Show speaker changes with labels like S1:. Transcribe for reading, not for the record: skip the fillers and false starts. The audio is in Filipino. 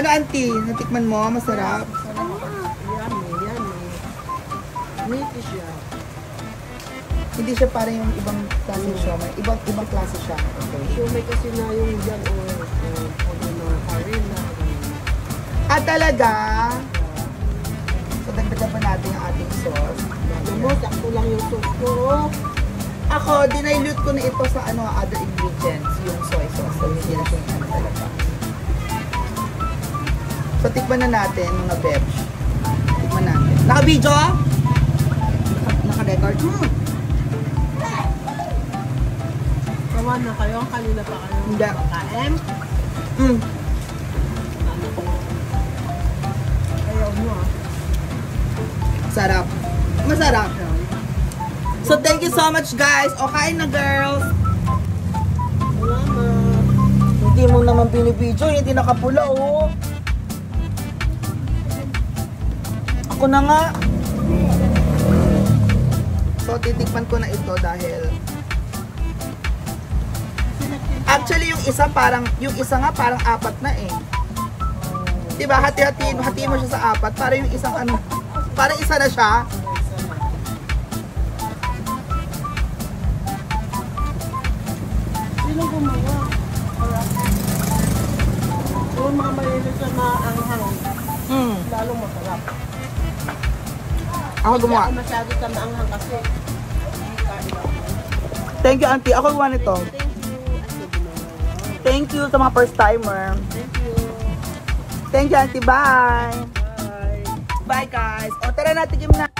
S1: Ano, auntie? Natikman mo? Masarap?
S2: Yummy. Meaty siya.
S1: Hindi siya parang yung ibang klase siomay. Ibang klase siya. Okay.
S2: Siomay kasi na yung dyan o na harina.
S1: Talaga? So, dagdagan pa natin ang ating sauce.
S2: Alam mo, sakto lang yung sauce ko.
S1: Ako, dinilute ko na ito sa other ingredients, yung soy sauce. So, hindi na siya talaga. So, tikman na natin, mga bebs. Tikman natin. Naka-video? Naka-record?
S2: Kawan na kayo, kanina pa kayo kain. Ayaw mo
S1: Sarap. Masarap. So, thank you so much, guys. O, kain na, girls.
S2: Salamat.
S1: Hindi mo naman binibidyo. Hindi nakapula, oh. Ako na nga. So, titikman ko na ito dahil actually, yung isa nga parang apat na eh. Diba? Hati mo siya sa apat. Para yung isang parang isa na siya.
S2: Sino gumawa? Yung mga mahilig sa maanghang, lalong masarap.
S1: Ako gumawa.
S2: Ako masyado sa maanghang kasi.
S1: Thank you, auntie. Ako gumawa nito. Thank you sa mga first timer.
S2: Thank you.
S1: Thank you, auntie. Bye.
S2: Bye.
S1: Bye, guys. O, tara na, tikim na.